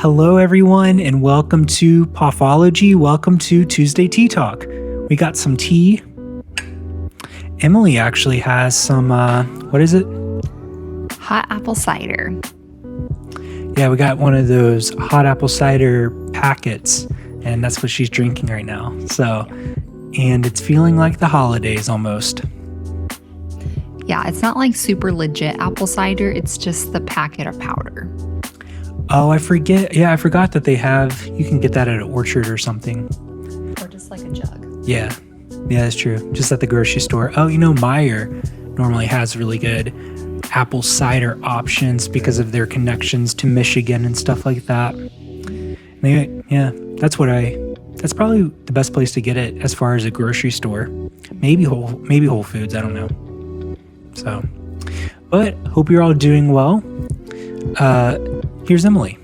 Hello, everyone, and welcome to Poffology. Welcome to Tuesday Tea Talk. We got some tea. Emily actually has some, what is it? Hot apple cider. Yeah, we got one of those hot apple cider packets, and that's what she's drinking right now. So, and it's feeling like the holidays almost. Yeah, it's not like super legit apple cider. It's just the packet of powder. Oh, I forget. Yeah, I forgot that you can get that at an orchard or something. Or just like a jug. Yeah, that's true. Just at the grocery store. Oh, Meijer normally has really good apple cider options because of their connections to Michigan and stuff like that. That's probably the best place to get it as far as a grocery store. Maybe Whole Foods, I don't know. So, but hope you're all doing well. Here's Emily.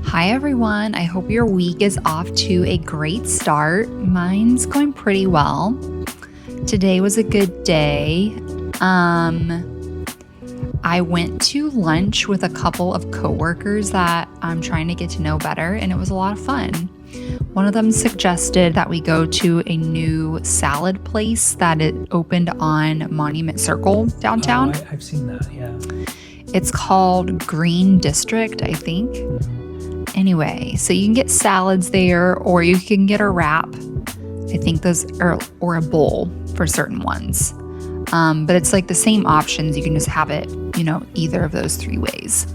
Hi, everyone. I hope your week is off to a great start. Mine's going pretty well. Today was a good day. I went to lunch with a couple of coworkers that I'm trying to get to know better, and it was a lot of fun. One of them suggested that we go to a new salad place that it opened on Monument Circle downtown. Oh, I've seen that, yeah. It's called Green District, I think. Anyway, so you can get salads there, or you can get a wrap. I think those are, or a bowl for certain ones. But it's like the same options. You can just have it, either of those three ways.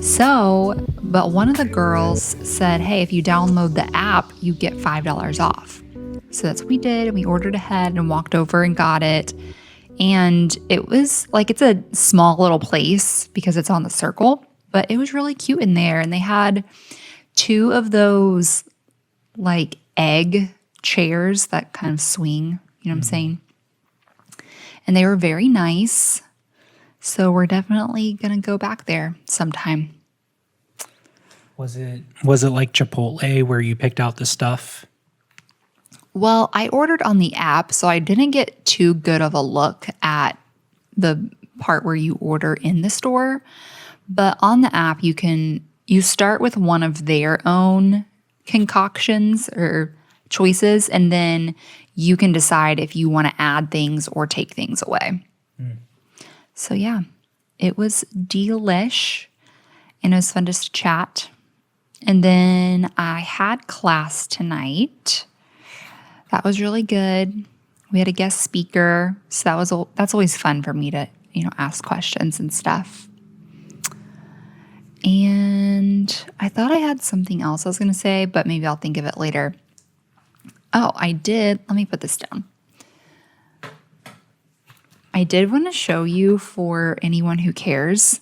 So, but one of the girls said, hey, if you download the app, you get $5 off. So that's what we did. And we ordered ahead and walked over and got it. And it was like, it's a small little place because it's on the circle, but it was really cute in there. And they had two of those like egg chairs that kind of swing, you know what I'm saying? And they were very nice. So we're definitely going to go back there sometime. Was it like Chipotle where you picked out the stuff? Well, I ordered on the app, so I didn't get too good of a look at the part where you order in the store. But on the app, you start with one of their own concoctions or choices, and then you can decide if you want to add things or take things away. So yeah, it was delish, and it was fun just to chat. And then I had class tonight. That was really good. We had a guest speaker, so that's always fun for me to, ask questions and stuff. And I thought I had something else I was going to say, but maybe I'll think of it later. Oh, I did. Let me put this down. I did want to show you, for anyone who cares,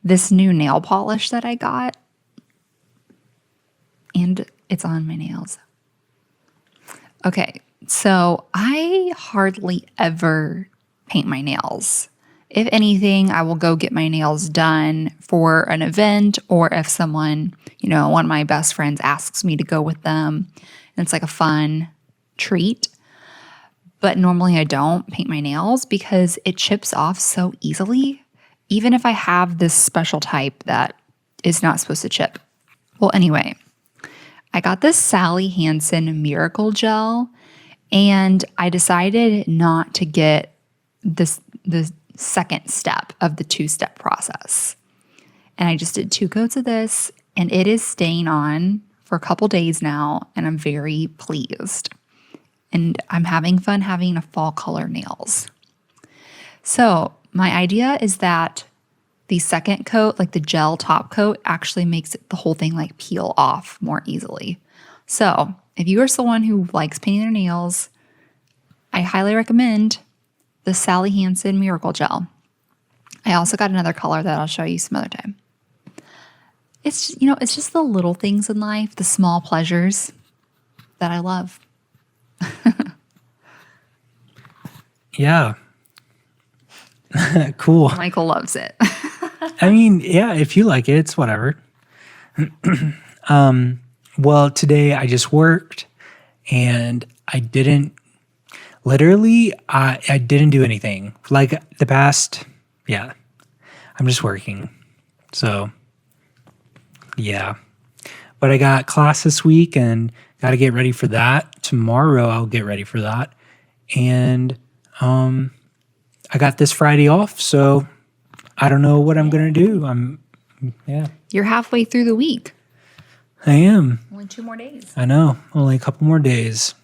this new nail polish that I got. And it's on my nails. Okay, so I hardly ever paint my nails. If anything, I will go get my nails done for an event, or if someone, one of my best friends asks me to go with them, and it's like a fun treat. But normally I don't paint my nails because it chips off so easily, even if I have this special type that is not supposed to chip. Well, anyway, I got this Sally Hansen Miracle Gel, and I decided not to get the second step of the two-step process. And I just did 2 coats of this, and it is staying on for a couple days now, and I'm very pleased. And I'm having fun having a fall color nails. So my idea is that the second coat, like the gel top coat, actually makes the whole thing like peel off more easily. So if you are someone who likes painting their nails, I highly recommend the Sally Hansen Miracle Gel. I also got another color that I'll show you some other time. It's, it's just the little things in life, the small pleasures that I love. Yeah. Cool. Michael loves it. I mean, yeah, if you like it, it's whatever. Well, today I just worked, and I didn't do anything. Like the past, I'm just working. So Yeah. But I got class this week and got to get ready for that. Tomorrow I'll get ready for that. And I got this Friday off, so I don't know what I'm going to do. You're halfway through the week. I am. Only 2 more days. I know. Only a couple more days.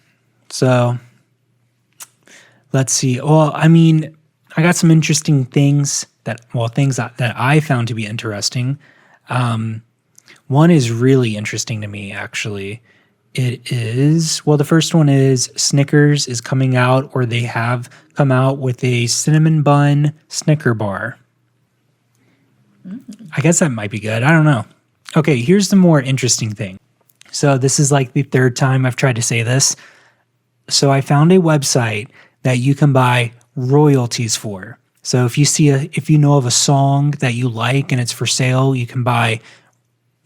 So let's see. Well, I mean, I got some interesting things that I found to be interesting. One is really interesting to me, actually. It is, well, the first one is Snickers is coming out, or they have come out with a cinnamon bun Snicker bar. I guess that might be good. I don't know. Okay, here's the more interesting thing. So this is like the third time I've tried to say this. So I found a website that you can buy royalties for. So if you know of a song that you like and it's for sale, you can buy,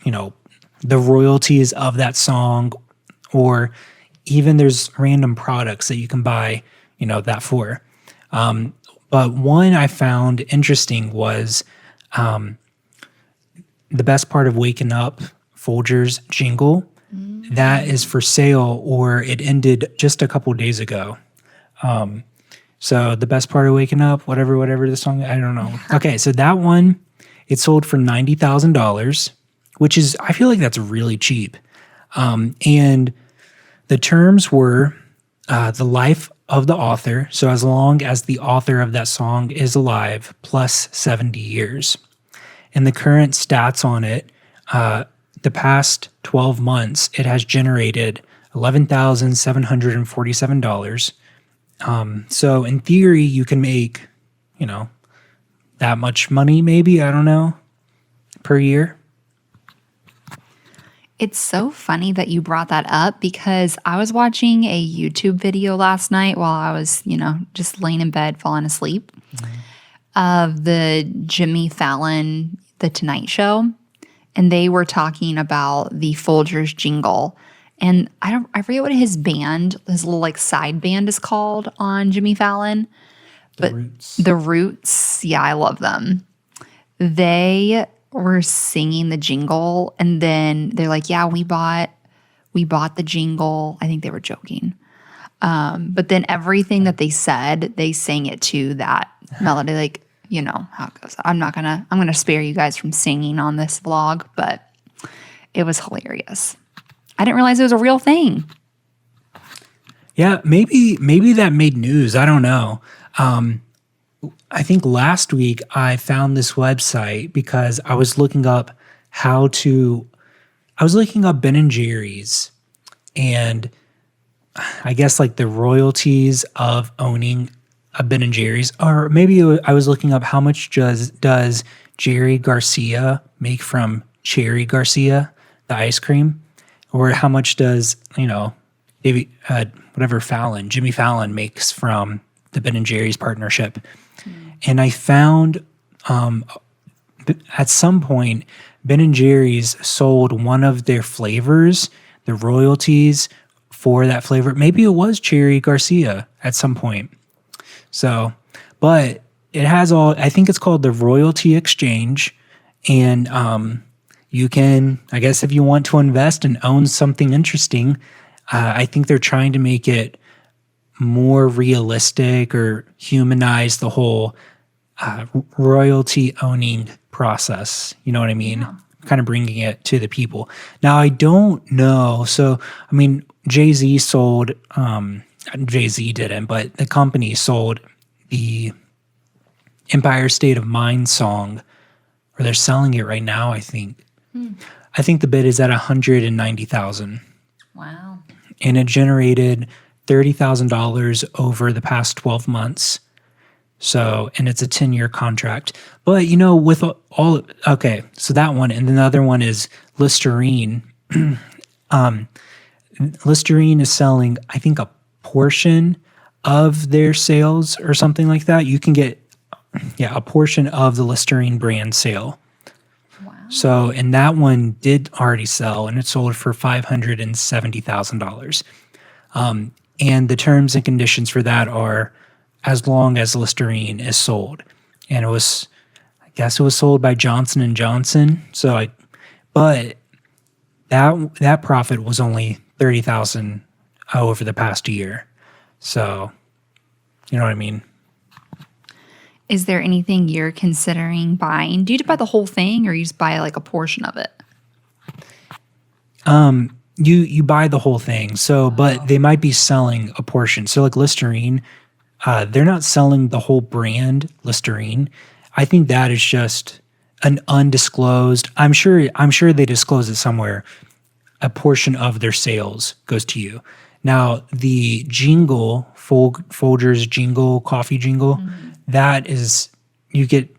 the royalties of that song, or even there's random products that you can buy, that for. But one I found interesting was the best part of waking up, Folgers Jingle. That is for sale, or it ended just a couple days ago. So the best part of waking up, whatever the song, I don't know. Okay, so that one, it sold for $90,000, which is, I feel like that's really cheap. And the terms were the life of the author. So as long as the author of that song is alive, plus 70 years. And the current stats on it, the past 12 months, it has generated $11,747. So in theory, you can make, that much money, maybe, I don't know, per year. It's so funny that you brought that up, because I was watching a YouTube video last night while I was, just laying in bed, falling asleep, of the Jimmy Fallon, The Tonight Show. And they were talking about the Folgers Jingle. And I forget what his little like side band is called on Jimmy Fallon. But The Roots, yeah, I love them. They were singing the jingle, and then they're like, yeah, we bought the jingle. I think they were joking. But then everything that they said, they sang it to that melody, like, how it goes. I'm gonna spare you guys from singing on this vlog, but it was hilarious. I didn't realize it was a real thing. Yeah, maybe that made news. I don't know. I think last week I found this website because I was looking up Ben and Jerry's, and I guess like the royalties of owning a Ben and Jerry's, or maybe I was looking up how much does Jerry Garcia make from Cherry Garcia, the ice cream, or how much does Jimmy Fallon makes from the Ben and Jerry's partnership. And I found at some point Ben and Jerry's sold one of their flavors, the royalties for that flavor. Maybe it was Cherry Garcia at some point. So, but it has I think it's called the Royalty Exchange. And you can, I guess if you want to invest and own something interesting, I think they're trying to make it more realistic or humanize the whole royalty owning process. You know what I mean? Yeah. Kind of bringing it to the people. Now, I don't know. So, I mean, Jay-Z sold, Jay-Z didn't, but the company sold the Empire State of Mind song, or they're selling it right now, I think. I think the bid is at $190,000. Wow. And it generated $30,000 over the past 12 months. So, and it's a 10-year contract. But, with okay, so that one, and then the other one is Listerine. Listerine is selling, I think, a portion of their sales or something like that. You can get, a portion of the Listerine brand sale. Wow. So, and that one did already sell, and it sold for $570,000. And the terms and conditions for that are as long as Listerine is sold. And I guess it was sold by Johnson & Johnson. So but that profit was only 30,000 over the past year. So, you know what I mean? Is there anything you're considering buying? Do you buy the whole thing or you just buy like a portion of it? You buy the whole thing. So, but they might be selling a portion. So like Listerine, they're not selling the whole brand Listerine. I think that is just an undisclosed. I'm sure they disclose it somewhere. A portion of their sales goes to you. Now, the Jingle, Folgers Jingle, coffee Jingle, that is, you get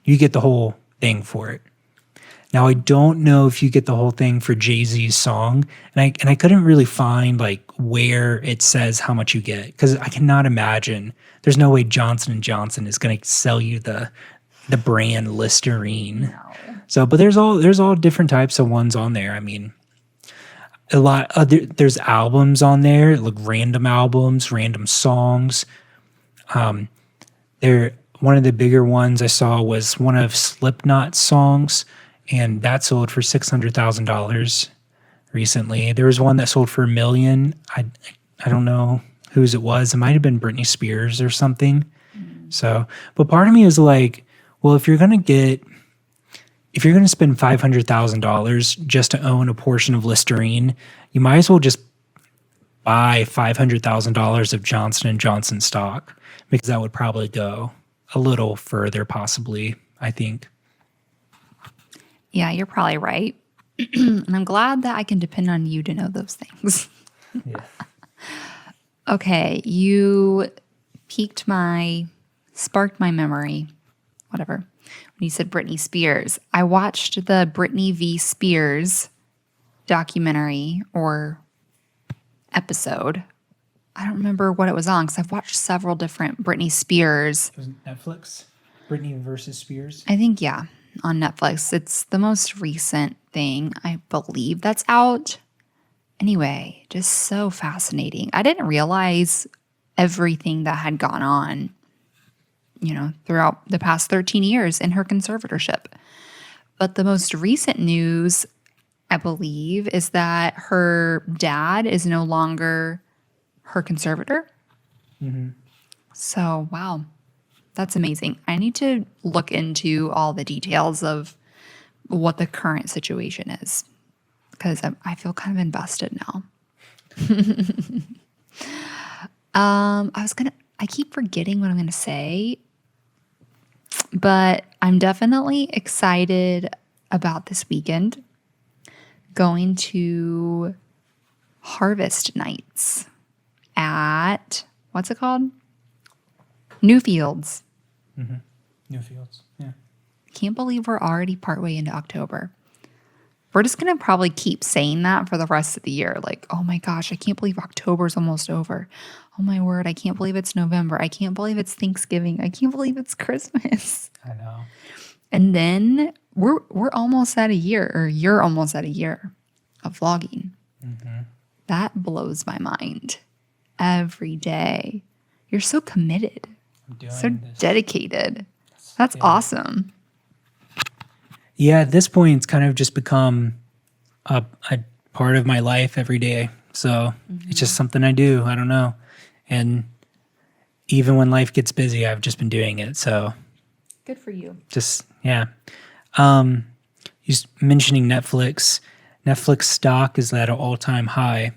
the whole thing for it. Now, I don't know if you get the whole thing for Jay-Z's song, and I couldn't really find like where it says how much you get, because I cannot imagine. There's no way Johnson & Johnson is going to sell you the brand Listerine. No. So, but there's all different types of ones on there. I mean, a lot. There's albums on there, like random albums, random songs. One of the bigger ones I saw was one of Slipknot's songs, and that sold for $600,000 recently. There was one that sold for $1 million. I don't know whose it was. It might have been Britney Spears or something. So, but part of me is like, well, if you're gonna spend $500,000 just to own a portion of Listerine, you might as well just buy $500,000 of Johnson & Johnson stock, because that would probably go a little further, possibly, I think. Yeah, you're probably right. And I'm glad that I can depend on you to know those things. Yeah. Okay, you sparked my memory, whatever, when you said Britney Spears. I watched the Britney v. Spears documentary or episode. I don't remember what it was on because I've watched several different Britney Spears. Was it Netflix? Britney versus Spears? I think, yeah, on Netflix. It's the most recent thing, I believe, that's out. Anyway, just so fascinating. I didn't realize everything that had gone on, throughout the past 13 years in her conservatorship. But the most recent news, I believe, is that her dad is no longer her conservator. Mm-hmm. So, wow, that's amazing. I need to look into all the details of what the current situation is, because I feel kind of invested now. I keep forgetting what I'm going to say, but I'm definitely excited about this weekend going to Harvest Nights at, what's it called? Newfields. Mm-hmm. Newfields, yeah. Can't believe we're already partway into October. We're just going to probably keep saying that for the rest of the year. Like, oh my gosh, I can't believe October's almost over. Oh my word, I can't believe it's November. I can't believe it's Thanksgiving. I can't believe it's Christmas. I know. And then we're almost at a year, or you're almost at a year of vlogging. Mm-hmm. That blows my mind every day. You're so committed, so dedicated. That's awesome. Yeah, at this point, it's kind of just become a part of my life every day. So it's just something I do. I don't know. And even when life gets busy, I've just been doing it. So good for you. Just, yeah. You mentioning Netflix. Netflix stock is at an all-time high.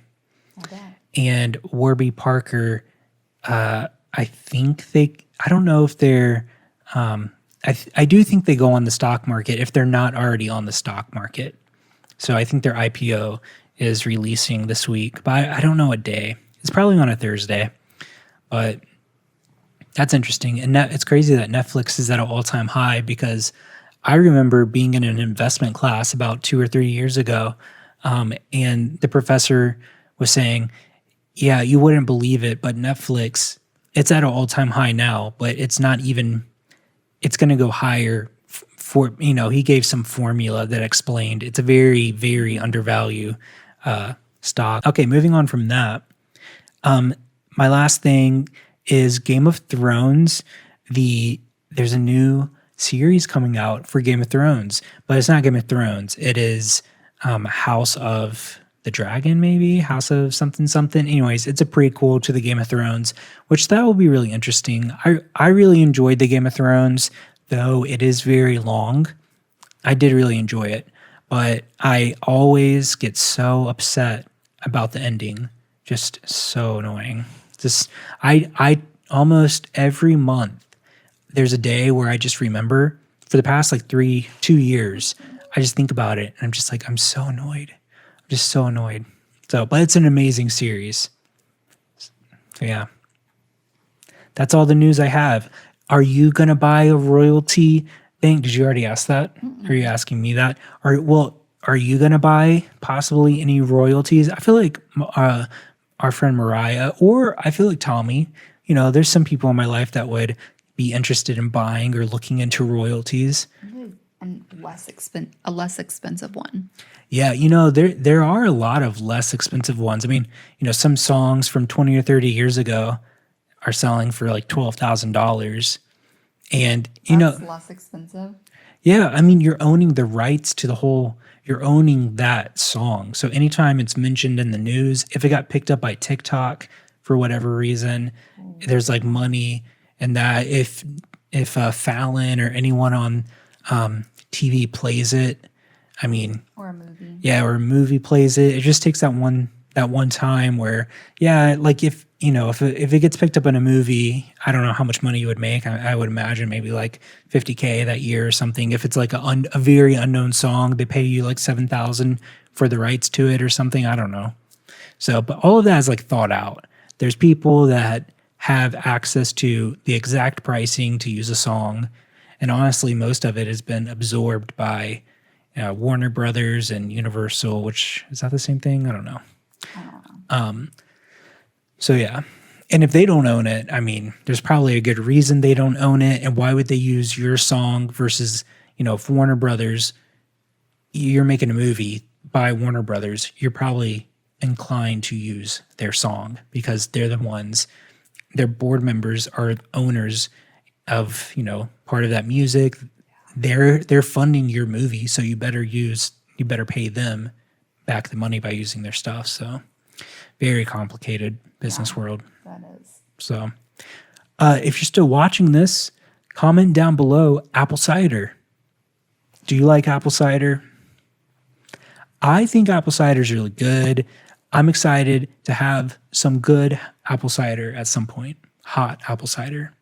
And Warby Parker, I don't know if they're, I do think they go on the stock market if they're not already on the stock market. So I think their IPO is releasing this week, but I don't know what day. It's probably on a Thursday, but that's interesting. And it's crazy that Netflix is at an all-time high, because I remember being in an investment class about 2 or 3 years ago, and the professor was saying, yeah, you wouldn't believe it, but Netflix, it's at an all-time high now, but it's not even, it's going to go higher for, he gave some formula that explained it's a very, very undervalued stock. Okay, moving on from that. My last thing is Game of Thrones. There's a new series coming out for Game of Thrones, but it's not Game of Thrones. It is House of the Dragon, maybe House of something something. Anyways, it's a prequel to the Game of Thrones, which that will be really interesting. I really enjoyed the Game of Thrones, though it is very long. I did really enjoy it, but I always get so upset about the ending. Just so annoying. Just I almost every month there's a day where I just remember for the past like 2 years, I just think about it and I'm just like, I'm so annoyed. I'm just so annoyed. So, but it's an amazing series. So yeah. That's all the news I have. Are you gonna buy a royalty thing? Did you already ask that? Are you asking me that? Are you gonna buy possibly any royalties? I feel like our friend Mariah, or I feel like Tommy, there's some people in my life that would be interested in buying or looking into royalties. And a less expensive one. Yeah, there are a lot of less expensive ones. I mean, some songs from 20 or 30 years ago are selling for like $12,000. And, That's less expensive? Yeah, I mean, you're owning the rights to you're owning that song. So anytime it's mentioned in the news, if it got picked up by TikTok for whatever reason, there's like money in that. If Fallon or anyone on TV plays it, I mean, or a movie. Yeah, or a movie plays it. It just takes that one time where, yeah, like if it gets picked up in a movie, I don't know how much money you would make. I would imagine maybe like $50K that year or something. If it's like a very unknown song, they pay you like $7,000 for the rights to it or something. I don't know. So, but all of that is like thought out. There's people that have access to the exact pricing to use a song. And honestly, most of it has been absorbed by Warner Brothers and Universal, which is that the same thing? I don't know. So yeah. And if they don't own it, I mean, there's probably a good reason they don't own it. And why would they use your song versus, if Warner Brothers, you're making a movie by Warner Brothers, you're probably inclined to use their song because they're the ones, their board members are owners of, part of that music. They're funding your movie, so you better pay them back the money by using their stuff. So very complicated business world. That is. So if you're still watching this, comment down below apple cider. Do you like apple cider? I think apple cider is really good. I'm excited to have some good apple cider at some point. Hot apple cider.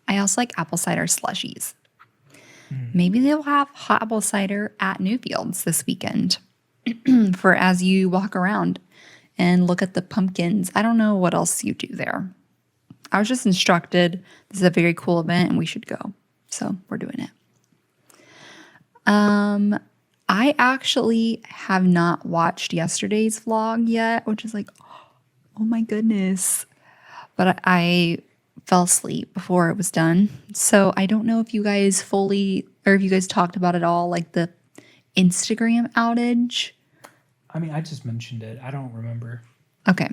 I also like apple cider slushies. Maybe they'll have hot apple cider at Newfields this weekend for as you walk around and look at the pumpkins. I don't know what else you do there. I was just instructed this is a very cool event and we should go. So we're doing it. I actually have not watched yesterday's vlog yet, which is like, oh my goodness. But I fell asleep before it was done. So I don't know if you guys if you guys talked about it all, like the Instagram outage. I mean, I just mentioned it. I don't remember. Okay.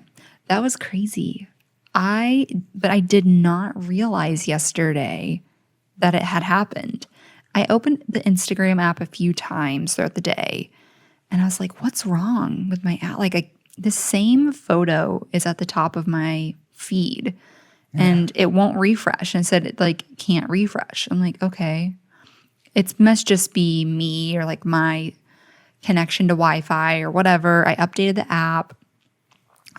That was crazy. But I did not realize yesterday that it had happened. I opened the Instagram app a few times throughout the day and I was like, what's wrong with my app? Like the same photo is at the top of my feed and it won't refresh. And it said it like can't refresh. I'm like, okay, it must just be me or like my connection to Wi-Fi or whatever. I updated the app,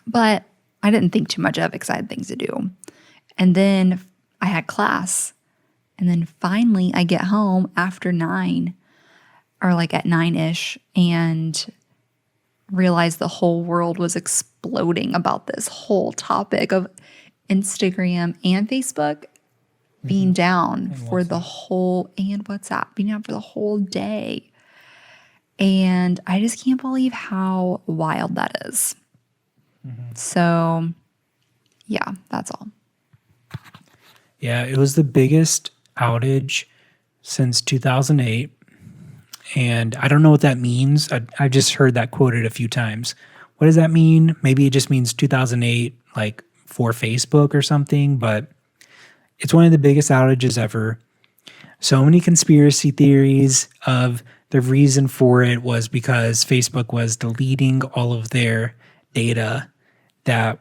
but I didn't think too much of it because I had things to do. And then I had class. And then finally I get home after 9 or like at 9-ish and realize the whole world was exploding about this whole topic of Instagram and Facebook being down for the whole, and WhatsApp being down for the whole day. And I just can't believe how wild that is. So yeah, that's all. Yeah, it was the biggest outage since 2008. And I don't know what that means. I just heard that quoted a few times. What does that mean? Maybe it just means 2008, like for Facebook or something. But It's one of the biggest outages ever. So many conspiracy theories of the reason for it was because Facebook was deleting all of their data that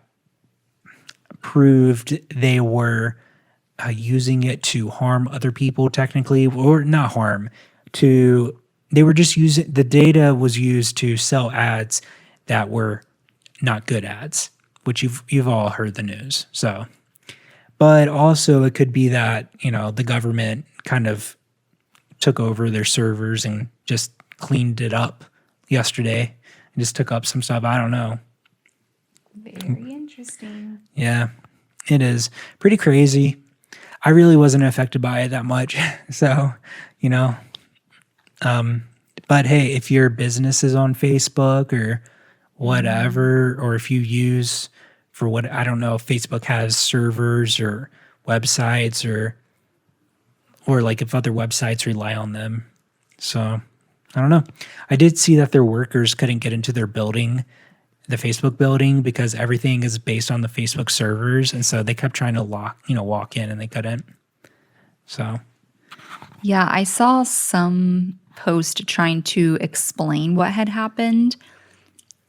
proved they were using it to harm other people, technically, or not harm, to they were just using the data was used to sell ads that were not good ads, which you've all heard the news. So, but also it could be that, the government kind of took over their servers and just cleaned it up yesterday and just took up some stuff. I don't know. Very interesting. Yeah, it is pretty crazy. I really wasn't affected by it that much. So, but hey, if your business is on Facebook or whatever, or if you use for what, I don't know, if Facebook has servers or websites or like if other websites rely on them. So I don't know. I did see that their workers couldn't get into their building, the Facebook building, because everything is based on the Facebook servers. And so they kept trying to walk in and they couldn't. So. Yeah, I saw some post trying to explain what had happened.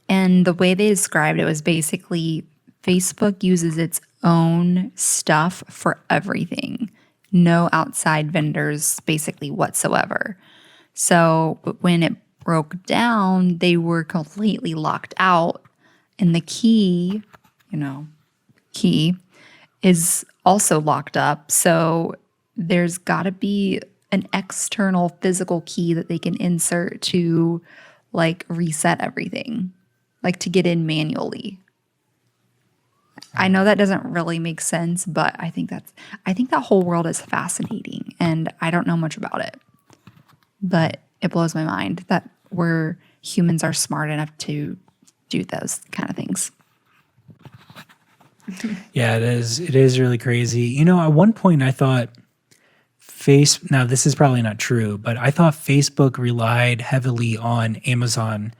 And the way they described it was basically Facebook uses its own stuff for everything. No outside vendors, basically whatsoever. So when it broke down, they were completely locked out. And the key is also locked up. So there's got to be an external physical key that they can insert to like reset everything, like to get in manually. I know that doesn't really make sense, but I think that whole world is fascinating and I don't know much about it. But it blows my mind that humans are smart enough to do those kind of things. Yeah, it is. It is really crazy. At one point I thought now this is probably not true, but I thought Facebook relied heavily on Amazon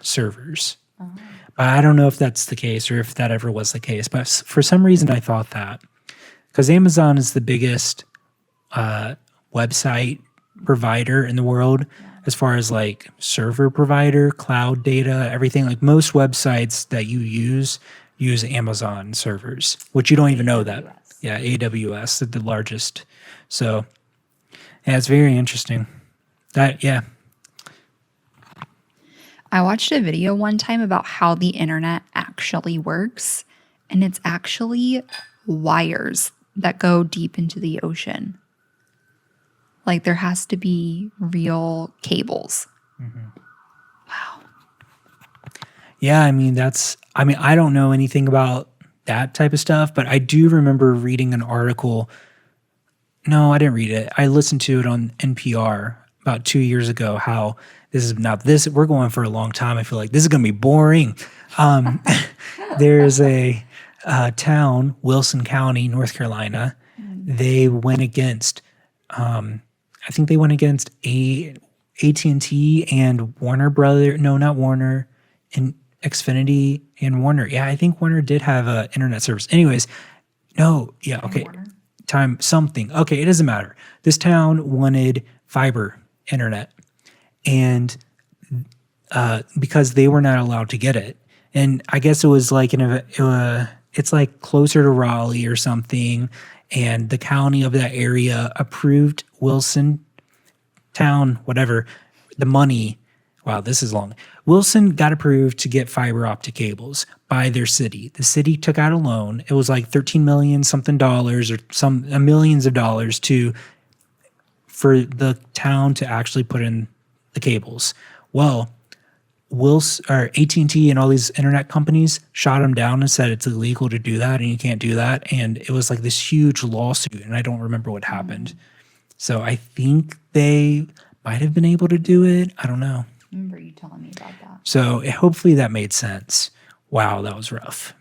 servers. Uh-huh. But I don't know if that's the case or if that ever was the case. But for some reason I thought that, because Amazon is the biggest website provider in the world, as far as like server provider, cloud data, everything. Like most websites that you use Amazon servers, which you don't even know that. Yeah, AWS, the largest. So, yeah, it's very interesting. I watched a video one time about how the internet actually works, and it's actually wires that go deep into the ocean. Like there has to be real cables. Mm-hmm. Wow. Yeah, I don't know anything about that type of stuff, but I do remember reading an article. No, I didn't read it. I listened to it on NPR about 2 years ago, how we're going for a long time. I feel like this is going to be boring. There's a town, Wilson County, North Carolina. They went against, I think they went against AT&T and Warner Brother. No, not Warner, and Xfinity and Warner. Yeah, I think Warner did have a internet service. Anyways, no, yeah, okay. Time something. Okay, it doesn't matter. This town wanted fiber internet, and because they were not allowed to get it, and I guess it was like it's like closer to Raleigh or something, and the county of that area approved Wilson town, whatever, the money. Wow, this is long. Wilson got approved to get fiber optic cables by their city. The city took out a loan. It was like $13 million something dollars or some millions of dollars for the town to actually put in the cables. Well, AT&T and all these internet companies shot them down and said it's illegal to do that and you can't do that. And it was like this huge lawsuit, and I don't remember what happened. So I think they might have been able to do it. I don't know. I remember you telling me about that. So hopefully that made sense. Wow, that was rough.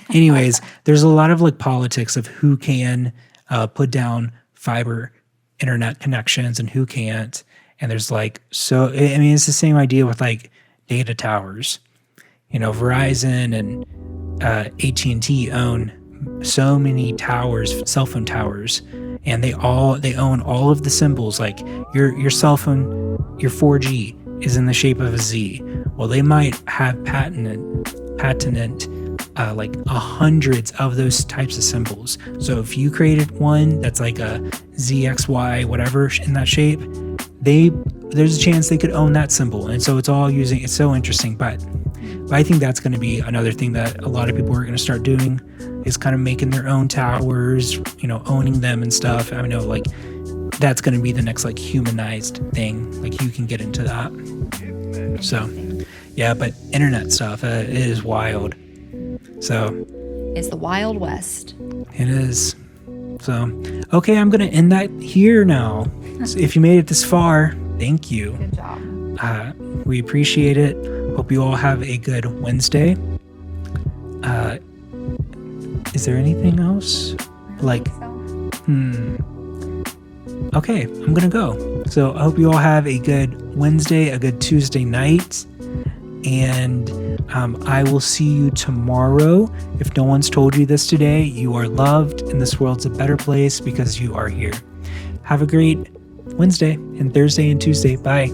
Anyways, there's a lot of like politics of who can put down fiber internet connections and who can't. And there's like, so, I mean, it's the same idea with like data towers. Verizon and AT&T own so many towers, cell phone towers, and they own all of the symbols. Like your cell phone, your 4G is in the shape of a Z. Well, they might have patented like hundreds of those types of symbols. So if you created one that's like a ZXY whatever in that shape, there's a chance they could own that symbol. And so it's so interesting. But I think that's going to be another thing that a lot of people are going to start doing, is kind of making their own towers, owning them and stuff. I know, like, that's going to be the next like humanized thing. Like, you can get into that. So yeah, but internet stuff, it is wild. So It's the Wild West. it is. So, okay, I'm going to end that here now. So if you made it this far, thank you. Good job. We appreciate it. Hope you all have a good Wednesday. Is there anything else? Like, okay, I'm going to go. So I hope you all have a good Wednesday, a good Tuesday night. And I will see you tomorrow. If no one's told you this today, you are loved and this world's a better place because you are here. Have a great Wednesday and Thursday and Tuesday. Bye.